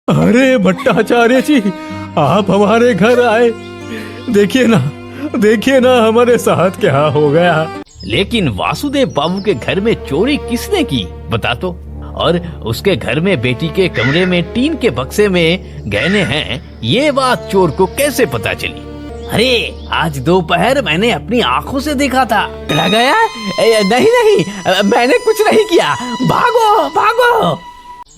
अरे भट्टाचार्य जी, आप हमारे घर आए। देखिए ना हमारे साथ क्या हो गया। लेकिन वासुदेव बाबू के घर में चोरी किसने की, बता तो। और उसके घर में बेटी के कमरे में टीन के बक्से में गहने हैं, ये बात चोर को कैसे पता चली? अरे आज दोपहर मैंने अपनी आंखों से देखा था। रह गया? नहीं, मैंने कुछ नहीं किया। भागो भागो।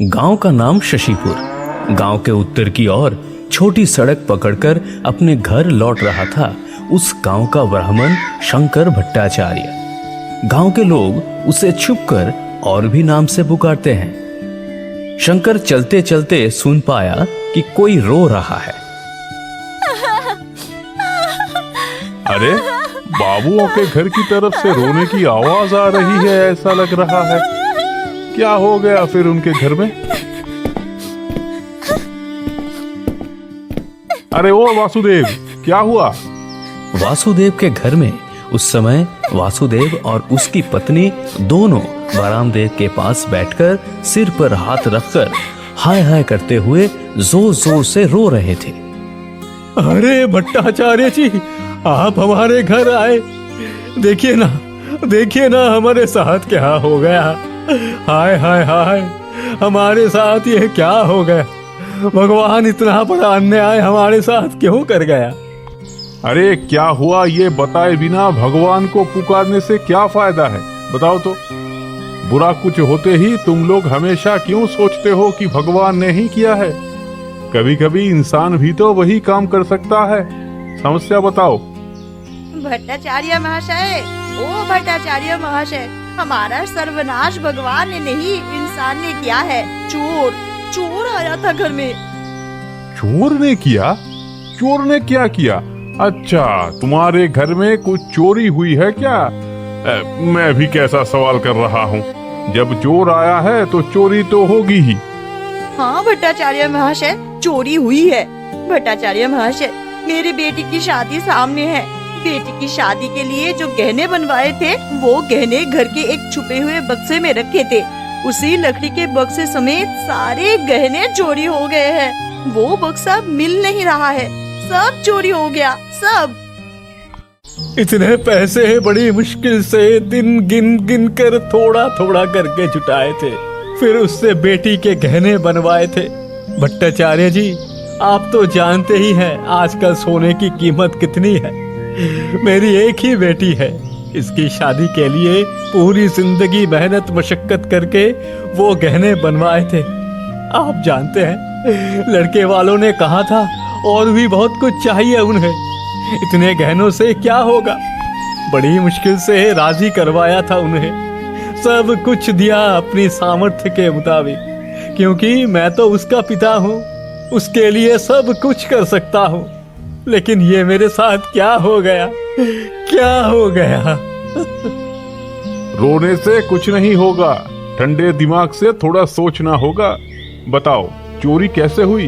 गांव का नाम शशिपुर। गांव के उत्तर की ओर छोटी सड़क पकड़कर अपने घर लौट रहा था उस गांव का ब्राह्मण शंकर भट्टाचार्य। गांव के लोग उसे छुपकर और भी नाम से पुकारते हैं। शंकर चलते चलते सुन पाया कि कोई रो रहा है। अरे बाबुओं के घर की तरफ से रोने की आवाज आ रही है, ऐसा लग रहा है। क्या हो गया फिर उनके घर में? अरे ओ वासुदेव, क्या हुआ? वासुदेव के घर में उस समय वासुदेव और उसकी पत्नी दोनों बरामदे के पास बैठकर सिर पर हाथ रखकर हाय हाय करते हुए जोर जोर से रो रहे थे। अरे भट्टाचार्य जी, आप हमारे घर आए। देखिए ना हमारे साथ क्या हो गया। हाय हाय हाय, हमारे साथ ये क्या हो गया। भगवान इतना बड़ा अन्याय हमारे साथ क्यों कर गया। अरे क्या हुआ ये बताए बिना भगवान को पुकारने से क्या फायदा है, बताओ तो। बुरा कुछ होते ही तुम लोग हमेशा क्यों सोचते हो कि भगवान ने ही किया है? कभी कभी इंसान भी तो वही काम कर सकता है। समस्या बताओ। भट्टाचार्य महाशय, ओ भट्टाचार्य महाशय, हमारा सर्वनाश भगवान ने नहीं, इंसान ने किया है। चोर आया था घर में। चोर ने किया? चोर ने क्या किया? अच्छा, तुम्हारे घर में कुछ चोरी हुई है क्या? मैं भी कैसा सवाल कर रहा हूँ। जब चोर आया है तो चोरी तो होगी ही। हाँ भट्टाचार्य महाशय, चोरी हुई है। भट्टाचार्य महाशय, मेरी बेटी की शादी सामने है। बेटी की शादी के लिए जो गहने बनवाए थे, वो गहने घर के एक छुपे हुए बक्से में रखे थे। उसी लकड़ी के बक्से समेत सारे गहने चोरी हो गए हैं। वो बक्सा मिल नहीं रहा है, सब चोरी हो गया, सब। इतने पैसे बड़ी मुश्किल से दिन गिन कर थोड़ा थोड़ा करके जुटाए थे, फिर उससे बेटी के गहने बनवाए थे। भट्टाचार्य जी, आप तो जानते ही हैं आजकल सोने की कीमत कितनी है। मेरी एक ही बेटी है, इसकी शादी के लिए पूरी जिंदगी मेहनत मशक्कत करके वो गहने बनवाए थे। आप जानते हैं, लड़के वालों ने कहा था और भी बहुत कुछ चाहिए उन्हें। इतने गहनों से क्या होगा, बड़ी मुश्किल से राजी करवाया था उन्हें। सब कुछ दिया अपनी सामर्थ्य के मुताबिक, क्योंकि मैं तो उसका पिता हूँ, उसके लिए सब कुछ कर सकता हूँ। लेकिन ये मेरे साथ क्या हो गया। रोने से कुछ नहीं होगा, ठंडे दिमाग से थोड़ा सोचना होगा। बताओ, चोरी कैसे हुई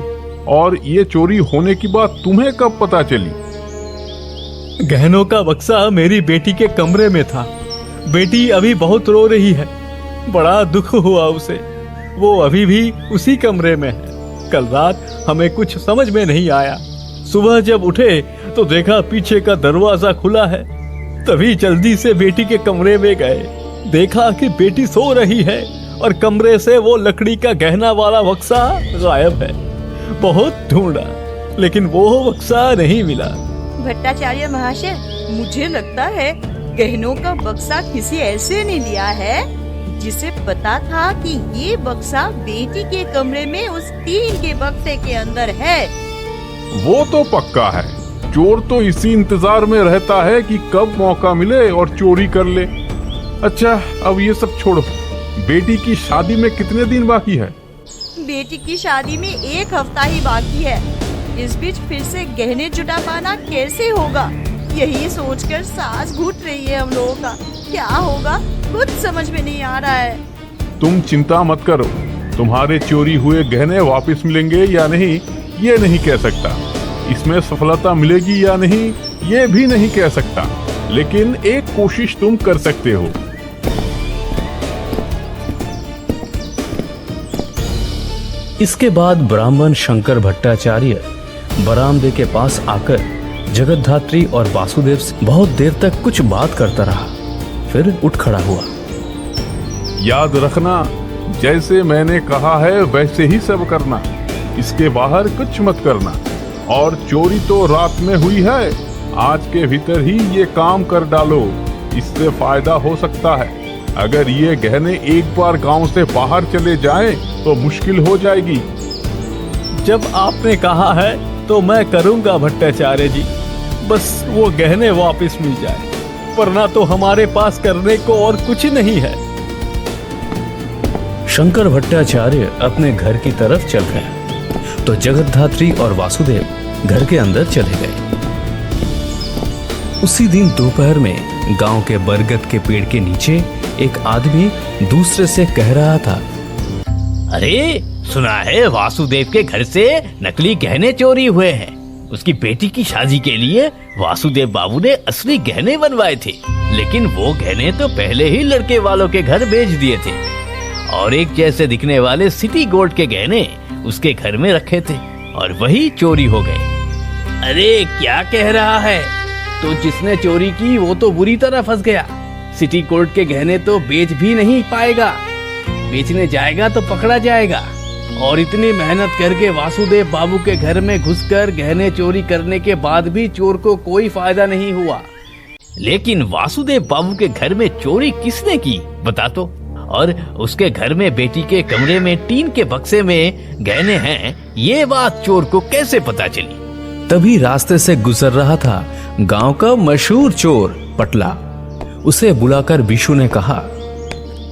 और ये चोरी होने की बात तुम्हें कब पता चली? गहनों का बक्सा मेरी बेटी के कमरे में था। बेटी अभी बहुत रो रही है, बड़ा दुख हुआ उसे। वो अभी भी उसी कमरे में है। कल रात हमें कुछ समझ में नहीं आया। सुबह जब उठे तो देखा पीछे का दरवाजा खुला है। तभी जल्दी से बेटी के कमरे में गए, देखा कि बेटी सो रही है और कमरे से वो लकड़ी का गहना वाला बक्सा गायब है। बहुत ढूंढा, लेकिन वो बक्सा नहीं मिला। भट्टाचार्य महाशय, मुझे लगता है गहनों का बक्सा किसी ऐसे ने लिया है जिसे पता था कि ये बक्सा बेटी के कमरे में उस टीन के बक्से के अंदर है। वो तो पक्का है। चोर तो इसी इंतजार में रहता है कि कब मौका मिले और चोरी कर ले। अच्छा, अब ये सब छोड़ो। बेटी की शादी में कितने दिन बाकी है? बेटी की शादी में 1 हफ्ता ही बाकी है। इस बीच फिर से गहने जुटा पाना कैसे होगा, यही सोचकर सांस घुट रही है हम लोगों का। क्या होगा कुछ समझ में नहीं आ रहा है। तुम चिंता मत करो, तुम्हारे चोरी हुए गहने वापस मिलेंगे या नहीं ये नहीं कह सकता। इसमें सफलता मिलेगी या नहीं ये भी नहीं कह सकता, लेकिन एक कोशिश तुम कर सकते हो। इसके बाद ब्राह्मण शंकर भट्टाचार्य बरामदे के पास आकर जगद्धात्री और वासुदेव से बहुत देर तक कुछ बात करता रहा, फिर उठ खड़ा हुआ। याद रखना, जैसे मैंने कहा है वैसे ही सब करना, इसके बाहर कुछ मत करना। और चोरी तो रात में हुई है, आज के भीतर ही ये काम कर डालो, इससे फायदा हो सकता है। अगर ये गहने एक बार गांव से बाहर चले जाएं तो मुश्किल हो जाएगी। जब आपने कहा है तो मैं करूंगा भट्टाचार्य जी, बस वो गहने वापस मिल जाए, वरना तो हमारे पास करने को और कुछ नहीं है। शंकर भट्टाचार्य अपने घर की तरफ चल गए तो जगद्धात्री और वासुदेव घर के अंदर चले गए। उसी दिन दोपहर में गांव के बरगद के पेड़ के नीचे एक आदमी दूसरे से कह रहा था, अरे सुना है वासुदेव के घर से नकली गहने चोरी हुए हैं। उसकी बेटी की शादी के लिए वासुदेव बाबू ने असली गहने बनवाए थे, लेकिन वो गहने तो पहले ही लड़के वालों के घर बेच दिए थे और एक जैसे दिखने वाले सिटी गोल्ड के गहने उसके घर में रखे थे और वही चोरी हो गए। अरे क्या कह रहा है? तो जिसने चोरी की वो तो बुरी तरह फंस गया। सिटी गोल्ड के गहने तो बेच भी नहीं पाएगा, बेचने जाएगा तो पकड़ा जाएगा। और इतनी मेहनत करके वासुदेव बाबू के घर में घुसकर गहने चोरी करने के बाद भी चोर को कोई फायदा नहीं हुआ। लेकिन वासुदेव बाबू के घर में चोरी किसने की बता तो? और उसके घर में बेटी के कमरे में टीन के बक्से में गहने हैं, ये बात चोर को कैसे पता चली? तभी रास्ते से गुजर रहा था गांव का मशहूर चोर पटला। उसे बुलाकर बिशु ने कहा,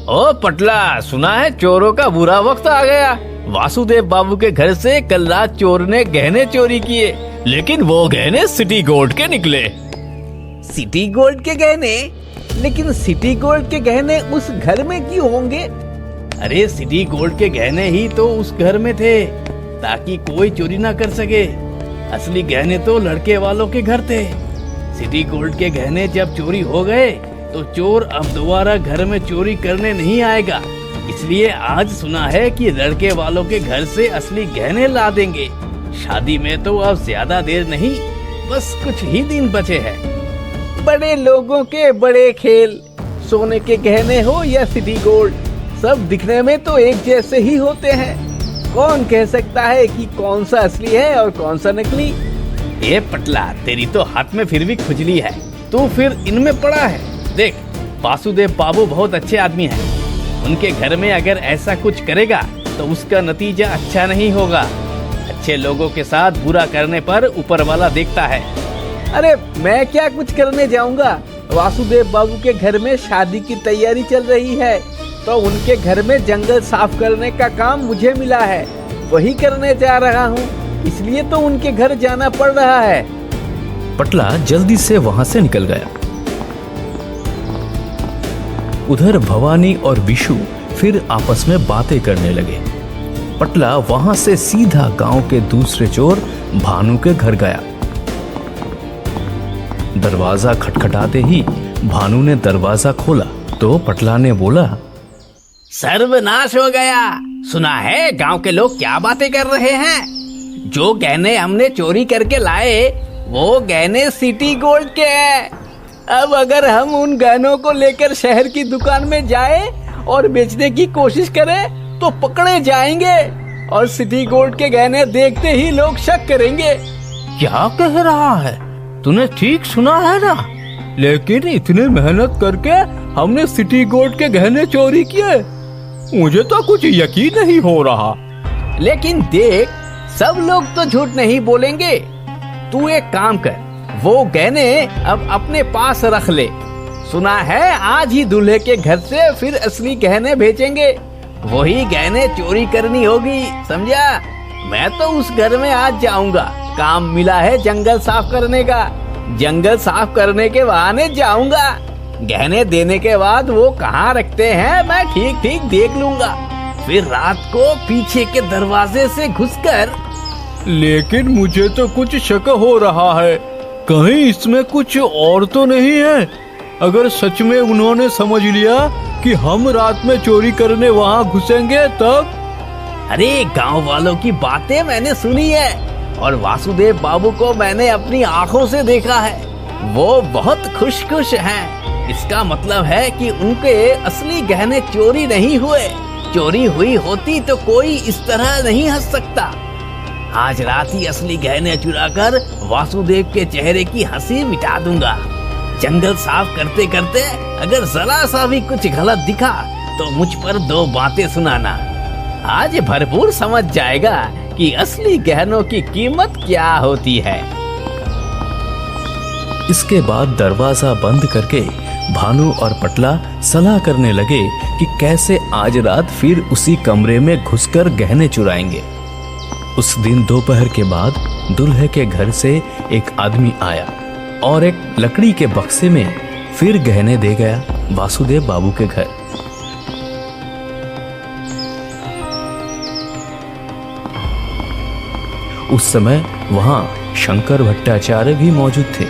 ओ पटला, सुना है चोरों का बुरा वक्त आ गया। वासुदेव बाबू के घर से कल रात चोर ने गहने चोरी किए, लेकिन वो गहने सिटी गोल्ड के निकले। सिटी गोल्ड के गहने? लेकिन सिटी गोल्ड के गहने उस घर में क्यों होंगे? अरे सिटी गोल्ड के गहने ही तो उस घर में थे ताकि कोई चोरी ना कर सके। असली गहने तो लड़के वालों के घर थे। सिटी गोल्ड के गहने जब चोरी हो गए तो चोर अब दोबारा घर में चोरी करने नहीं आएगा, इसलिए आज सुना है कि लड़के वालों के घर से असली गहने ला देंगे। शादी में तो अब ज्यादा देर नहीं, बस कुछ ही दिन बचे हैं। बड़े लोगों के बड़े खेल, सोने के गहने हो या सिटी गोल्ड, सब दिखने में तो एक जैसे ही होते हैं। कौन कह सकता है कि कौन सा असली है और कौन सा नकली? ये पटला, तेरी तो हाथ में फिर भी खुजली है, तू फिर इनमें पड़ा है। देख, वासुदेव बाबू बहुत अच्छे आदमी हैं। उनके घर में अगर ऐसा कुछ करेगा तो उसका नतीजा अच्छा नहीं होगा। अच्छे लोगों के साथ बुरा करने पर ऊपर वाला देखता है। अरे मैं क्या कुछ करने जाऊंगा? वासुदेव बाबू के घर में शादी की तैयारी चल रही है, तो उनके घर में जंगल साफ करने का काम मुझे मिला है, वही करने जा रहा हूँ, इसलिए तो उनके घर जाना पड़ रहा है। पटला जल्दी से वहां से निकल गया। उधर भवानी और बिशु फिर आपस में बातें करने लगे। पटला वहां से सीधा गांव के दूसरे चोर भानु के घर गया। दरवाजा खटखटाते ही भानु ने दरवाजा खोला तो पटला ने बोला, सर्वनाश हो गया। सुना है गांव के लोग क्या बातें कर रहे हैं? जो गहने हमने चोरी करके लाए वो गहने सिटी गोल्ड के हैं। अब अगर हम उन गहनों को लेकर शहर की दुकान में जाए और बेचने की कोशिश करें तो पकड़े जाएंगे और सिटी गोल्ड के गहने देखते ही लोग शक करेंगे। क्या कह रहा है? तूने ठीक सुना है ना? लेकिन इतने मेहनत करके हमने सिटी गोल्ड के गहने चोरी किए, मुझे तो कुछ यकीन नहीं हो रहा। लेकिन देख, सब लोग तो झूठ नहीं बोलेंगे। तू एक काम कर, वो गहने अब अपने पास रख ले। सुना है आज ही दूल्हे के घर से फिर असली गहने भेजेंगे, वही गहने चोरी करनी होगी, समझा? मैं तो उस घर में आज जाऊंगा, काम मिला है जंगल साफ करने का। जंगल साफ करने के बहाने जाऊंगा। गहने देने के बाद वो कहाँ रखते हैं मैं ठीक ठीक देख लूंगा, फिर रात को पीछे के दरवाजे से घुसकर। लेकिन मुझे तो कुछ शक हो रहा है, कहीं इसमें कुछ और तो नहीं है? अगर सच में उन्होंने समझ लिया कि हम रात में चोरी करने वहां घुसेंगे तब? अरे गांव वालों की बातें मैंने सुनी है और वासुदेव बाबू को मैंने अपनी आंखों से देखा है। वो बहुत खुश हैं। इसका मतलब है कि उनके असली गहने चोरी नहीं हुए। चोरी हुई होती तो कोई इस तरह नहीं हंस सकता। आज रात ही असली गहने चुराकर वासुदेव के चेहरे की हंसी मिटा दूंगा। जंगल साफ करते करते अगर जरा सा भी कुछ गलत दिखा तो मुझ पर 2 बातें सुनाना। आज भरपूर समझ जाएगा कि असली गहनों की कीमत क्या होती है। इसके बाद दरवाजा बंद करके भानु और पटला सलाह करने लगे कि कैसे आज रात फिर उसी कमरे में घुसकर गहने चुराएंगे। उस दिन दोपहर के बाद दूल्हे के घर से एक आदमी आया और एक लकड़ी के बक्से में फिर गहने दे गया वासुदेव बाबू के घर। उस समय वहां शंकर भट्टाचार्य भी मौजूद थे।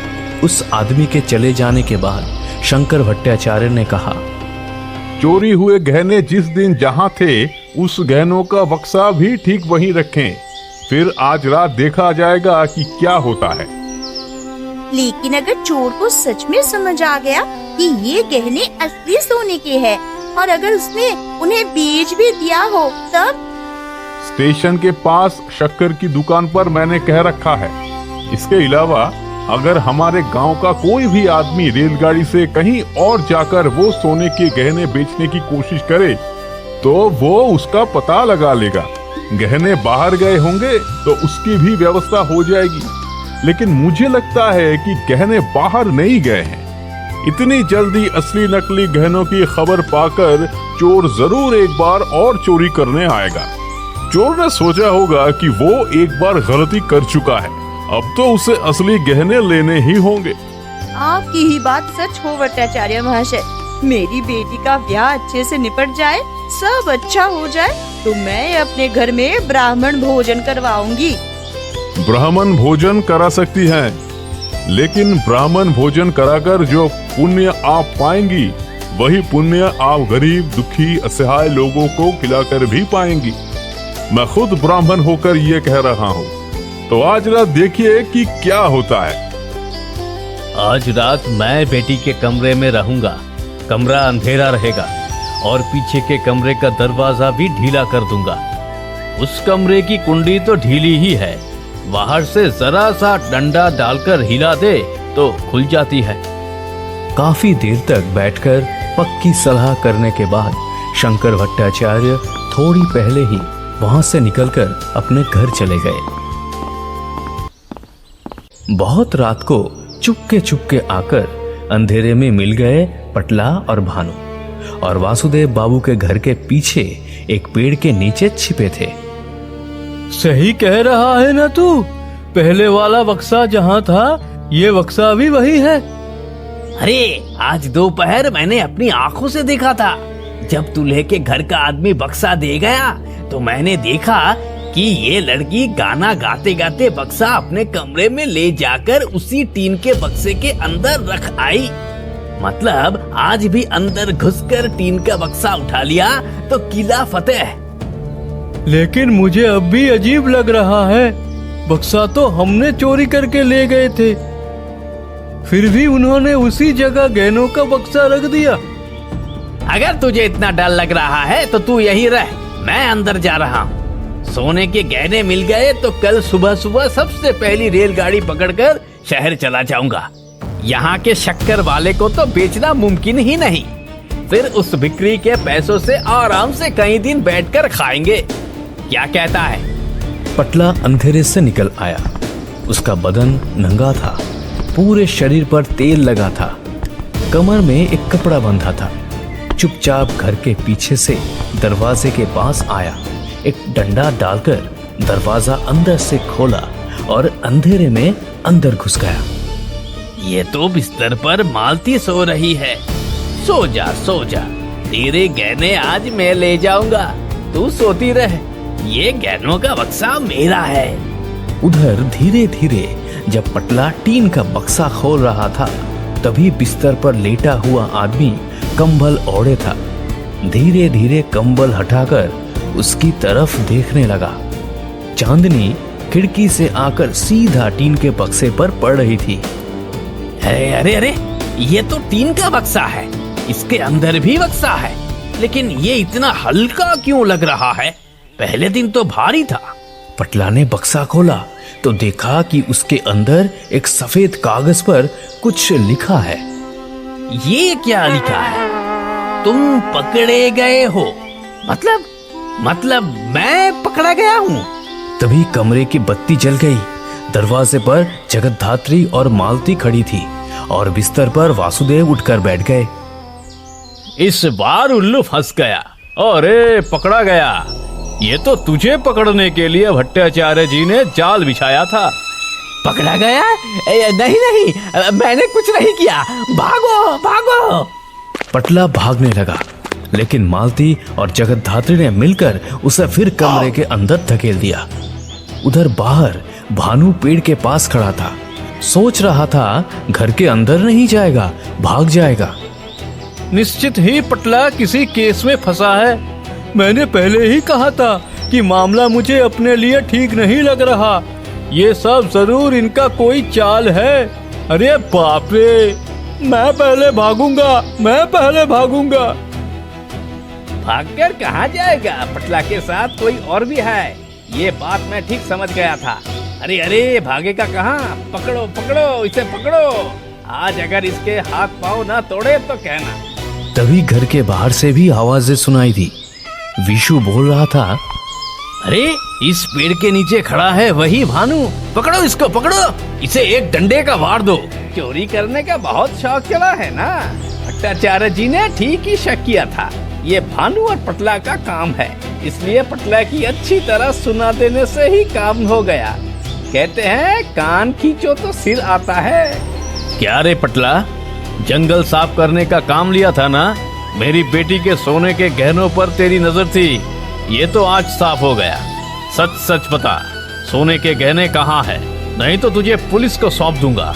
उस आदमी के चले जाने के बाद शंकर भट्टाचार्य ने कहा, चोरी हुए गहने जिस दिन जहां थे उस गहनों का बक्सा भी ठीक वहीं रखें। फिर आज रात देखा जाएगा कि क्या होता है। लेकिन अगर चोर को सच में समझ आ गया कि ये गहने असली सोने के हैं और अगर उसने उन्हें बेच भी दिया हो तब? स्टेशन के पास शक्कर की दुकान पर मैंने कह रखा है। इसके अलावा अगर हमारे गांव का कोई भी आदमी रेलगाड़ी से कहीं और जाकर वो सोने के गहने बेचने की कोशिश करे तो वो उसका पता लगा लेगा। गहने बाहर गए होंगे तो उसकी भी व्यवस्था हो जाएगी। लेकिन मुझे लगता है कि गहने बाहर नहीं गए हैं। इतनी जल्दी असली नकली गहनों की खबर पाकर चोर जरूर एक बार और चोरी करने आएगा। चोर ने सोचा होगा कि वो एक बार गलती कर चुका है, अब तो उसे असली गहने लेने ही होंगे। आपकी ही बात सच हो भट्टाचार्य महाशय। मेरी बेटी का ब्याह अच्छे से निपट जाए, सब अच्छा हो जाए तो मैं अपने घर में ब्राह्मण भोजन करवाऊंगी। ब्राह्मण भोजन करा सकती हैं, लेकिन ब्राह्मण भोजन कराकर जो पुण्य आप पाएंगी वही पुण्य आप गरीब, दुखी, असहाय लोगों को खिलाकर भी पाएंगी। मैं खुद ब्राह्मण होकर ये कह रहा हूँ। तो आज रात देखिए कि क्या होता है। आज रात मैं बेटी के कमरे में रहूंगा। कमरा अंधेरा रहेगा और पीछे के कमरे का दरवाजा भी ढीला कर दूंगा। उस कमरे की कुंडी तो ढीली ही है, बाहर से जरा सा डंडा डालकर हिला दे तो खुल जाती है। काफी देर तक बैठकर पक्की सलाह करने के बाद शंकर भट्टाचार्य थोड़ी पहले ही वहां से निकलकर अपने घर चले गए। बहुत रात को चुपके आकर अंधेरे में मिल गए पटला और भानु, और वासुदेव बाबू के घर के पीछे एक पेड़ के नीचे छिपे थे। सही कह रहा है ना तू? पहले वाला बक्सा जहाँ था ये बक्सा भी वही है। अरे आज दोपहर मैंने अपनी आंखों से देखा था। जब दूल्हे के घर का आदमी बक्सा दे गया तो मैंने देखा कि ये लड़की गाना गाते गाते बक्सा अपने कमरे में ले जाकर उसी टीन के बक्से के अंदर रख आई। मतलब आज भी अंदर घुसकर टीन का बक्सा उठा लिया तो किला फतेह। लेकिन मुझे अब भी अजीब लग रहा है। बक्सा तो हमने चोरी करके ले गए थे, फिर भी उन्होंने उसी जगह गहनों का बक्सा रख दिया। अगर तुझे इतना डर लग रहा है तो तू यही रह, मैं अंदर जा रहा हूँ। सोने के गहने मिल गए तो कल सुबह सुबह सबसे पहली रेलगाड़ी पकड़कर शहर चला जाऊंगा। यहाँ के शक्कर वाले को तो बेचना मुमकिन ही नहीं। फिर उस बिक्री के पैसों से आराम से कई दिन बैठकर खाएंगे। क्या कहता है? पटला अंधेरे से निकल आया। उसका बदन नंगा था, पूरे शरीर पर तेल लगा था, कमर में एक कपड़ा बंधा था। चुपचाप घर के पीछे से दरवाजे के पास आया, एक डंडा डालकर दरवाजा अंदर से खोला और अंधेरे में अंदर घुस गया। ये तो बिस्तर पर मालती सो रही है। सो जा सो जा, तेरे गहने आज मैं ले जाऊंगा, तू सोती रह। ये गहनों का बक्सा मेरा है। उधर धीरे धीरे जब पटला टीन का बक्सा खोल रहा था तभी बिस्तर पर लेटा हुआ आदमी कंबल ओढ़े था। धीरे धीरे कंबल हटाकर उसकी तरफ देखने लगा। चांदनी खिड़की से आकर सीधा टीन के बक्से पर पड़ रही थी। अरे अरे अरे, ये तो टीन का बक्सा है, इसके अंदर भी बक्सा है, लेकिन ये इतना हल्का क्यों लग रहा है? पहले दिन तो भारी था। पटला ने बक्सा खोला तो देखा कि उसके अंदर एक सफेद कागज पर कुछ लिखा है। ये क्या लिखा है? तुम पकड़े गए हो। मतलब मैं पकड़ा गया हूँ? तभी कमरे की बत्ती जल गई। दरवाजे पर जगतधात्री और मालती खड़ी थी और बिस्तर पर वासुदेव उठकर बैठ गए। इस बार उल्लू फंस गया। अरे पकड़ा गया, ये तो तुझे पकड़ने के लिए भट्टाचार्य जी ने जाल बिछाया था। पकड़ा गया? नहीं, मैंने कुछ नहीं किया। भागो भागो। पटला भागने लगा, लेकिन मालती और जगतधात्री ने मिलकर उसे फिर कमरे के अंदर धकेल दिया। उधर बाहर भानु पेड़ के पास खड़ा था, सोच रहा था घर के अंदर नहीं जाएगा, भाग जाएगा। निश्चित ही पटला किसी केस में फंसा है। मैंने पहले ही कहा था कि मामला मुझे अपने लिए ठीक नहीं लग रहा। ये सब जरूर इनका कोई चाल है। अरे बाप रे, मैं पहले भागूंगा। भागकर कहाँ जाएगा? पटला के साथ कोई और भी है, ये बात मैं ठीक समझ गया था। अरे अरे, भागेगा कहाँ? पकड़ो, इसे पकड़ो। आज अगर इसके हाथ पाँव ना तोड़े तो कहना। तभी घर के बाहर से भी आवाजें सुनाई दी। विशु बोल रहा था, अरे इस पेड़ के नीचे खड़ा है वही भानु, पकड़ो इसको, पकड़ो, इसे एक डंडे का वार दो। चोरी करने का बहुत शौक चला है ना? भट्टाचार्य जी ने ठीक ही शक किया था, ये भानु और पटला का काम है, इसलिए पटला की अच्छी तरह सुना देने से ही काम हो गया। कहते हैं कान खींचो तो सिर आता है। क्या रे पटला, जंगल साफ करने का काम लिया था ना? मेरी बेटी के सोने के गहनों पर तेरी नजर थी, ये तो आज साफ हो गया। सच सच बता, सोने के गहने कहाँ है? नहीं तो तुझे पुलिस को सौंप दूंगा।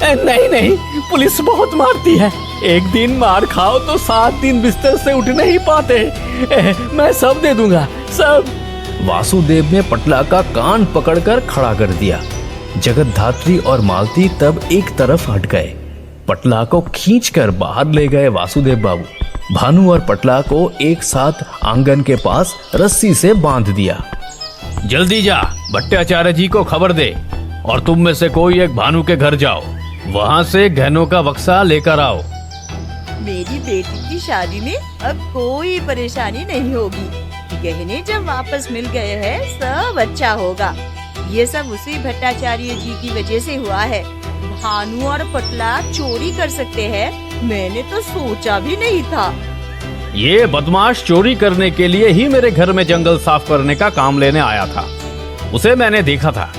नहीं, पुलिस बहुत मारती है। एक दिन मार खाओ तो 7 दिन बिस्तर से उठ नहीं पाते। मैं सब दे दूंगा, सब। वासुदेव ने पटला का कान पकड़कर खड़ा कर दिया। जगतधात्री और मालती तब एक तरफ हट गए। पटला को खींचकर बाहर ले गए वासुदेव बाबू। भानु और पटला को एक साथ आंगन के पास रस्सी से बांध दिया। जल्दी जा, भट्टाचार्य जी को खबर दे और तुम में से कोई एक भानु के घर जाओ, वहाँ से गहनों का बक्सा लेकर आओ। मेरी बेटी की शादी में अब कोई परेशानी नहीं होगी। गहने जब वापस मिल गए हैं, सब अच्छा होगा। ये सब उसी भट्टाचार्य जी की वजह से हुआ है। भानु और पटला चोरी कर सकते हैं, मैंने तो सोचा भी नहीं था। ये बदमाश चोरी करने के लिए ही मेरे घर में जंगल साफ करने का काम लेने आया था। उसे मैंने देखा था।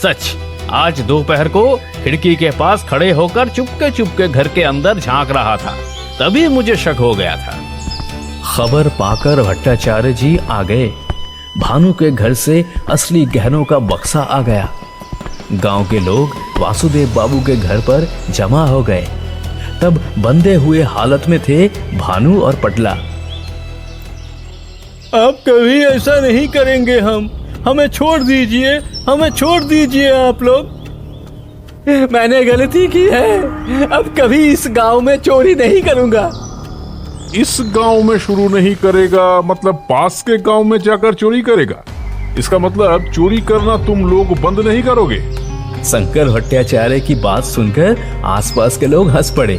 सच, आज दोपहर को खिड़की के पास खड़े होकर चुपके घर के अंदर झांक रहा था, तभी मुझे शक हो गया था। खबर पाकर भट्टाचार्य जी आ गए। भानु के घर से असली गहनों का बक्सा आ गया। गांव के लोग वासुदेव बाबू के घर पर जमा हो गए। तब बंधे हुए हालत में थे भानु और पटला। अब कभी ऐसा नहीं करेंगे हम। हमें छोड़ दीजिए आप लोग। मैंने गलती की है, अब कभी इस गांव में चोरी नहीं करूंगा। इस गांव में शुरू नहीं करेगा मतलब पास के गांव में जाकर चोरी करेगा? इसका मतलब चोरी करना तुम लोग बंद नहीं करोगे? शंकर भट्टाचार्य की बात सुनकर आसपास के लोग हंस पड़े।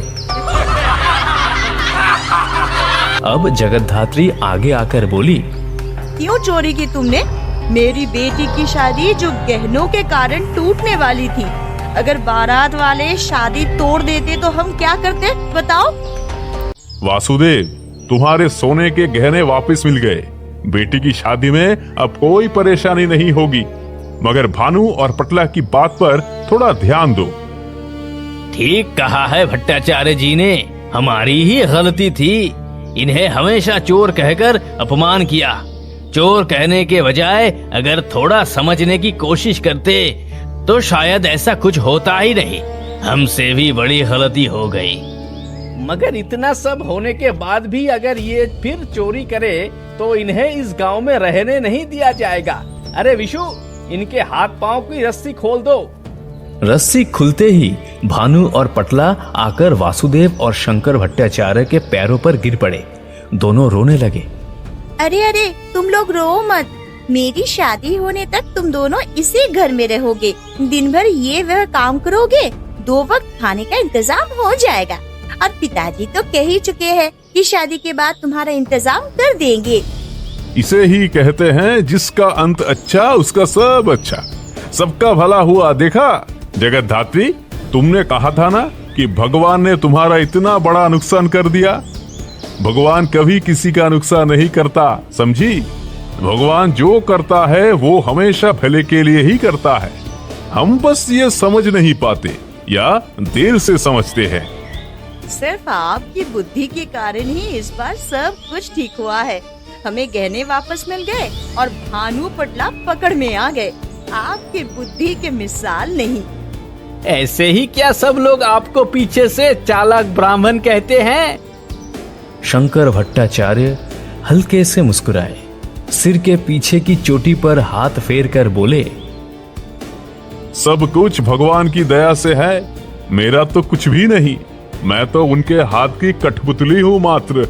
अब जगतधात्री आगे आकर बोली, क्यों चोरी की तुमने? मेरी बेटी की शादी जो गहनों के कारण टूटने वाली थी, अगर बारात वाले शादी तोड़ देते तो हम क्या करते, बताओ? वासुदेव, तुम्हारे सोने के गहने वापस मिल गए। बेटी की शादी में अब कोई परेशानी नहीं होगी, मगर भानु और पटला की बात पर थोड़ा ध्यान दो। ठीक कहा है भट्टाचार्य जी ने, हमारी ही गलती थी। इन्हें हमेशा चोर कहकर अपमान किया। चोर कहने के बजाय अगर थोड़ा समझने की कोशिश करते तो शायद ऐसा कुछ होता ही नहीं। हमसे भी बड़ी गलती हो गई। मगर इतना सब होने के बाद भी अगर ये फिर चोरी करे तो इन्हें इस गांव में रहने नहीं दिया जाएगा। अरे विशु, इनके हाथ पांव की रस्सी खोल दो। रस्सी खुलते ही भानु और पटला आकर वासुदेव और शंकर भट्टाचार्य के पैरों पर गिर पड़े। दोनों रोने लगे। अरे अरे, तुम लोग रो मत। मेरी शादी होने तक तुम दोनों इसी घर में रहोगे। दिन भर ये वह काम करोगे, 2 वक्त खाने का इंतजाम हो जाएगा। और पिताजी तो कह ही चुके हैं कि शादी के बाद तुम्हारा इंतजाम कर देंगे। इसे ही कहते हैं जिसका अंत अच्छा उसका सब अच्छा, सबका भला हुआ। देखा जगत धात्री, तुमने कहा था ना कि भगवान ने तुम्हारा इतना बड़ा नुकसान कर दिया। भगवान कभी किसी का नुकसान नहीं करता, समझी? भगवान जो करता है वो हमेशा भले के लिए ही करता है। हम बस ये समझ नहीं पाते या देर से समझते हैं। सिर्फ आपकी बुद्धि के कारण ही इस बार सब कुछ ठीक हुआ है। हमें गहने वापस मिल गए और भानु पटला पकड़ में आ गए। आपकी बुद्धि के मिसाल नहीं। ऐसे ही क्या सब लोग आपको पीछे से चालाक ब्राह्मण कहते हैं? शंकर भट्टाचार्य हल्के से मुस्कुराए, सिर के पीछे की चोटी पर हाथ फेर कर बोले, सब कुछ भगवान की दया से है, मेरा तो कुछ भी नहीं। मैं तो उनके हाथ की कठपुतली हूँ मात्र।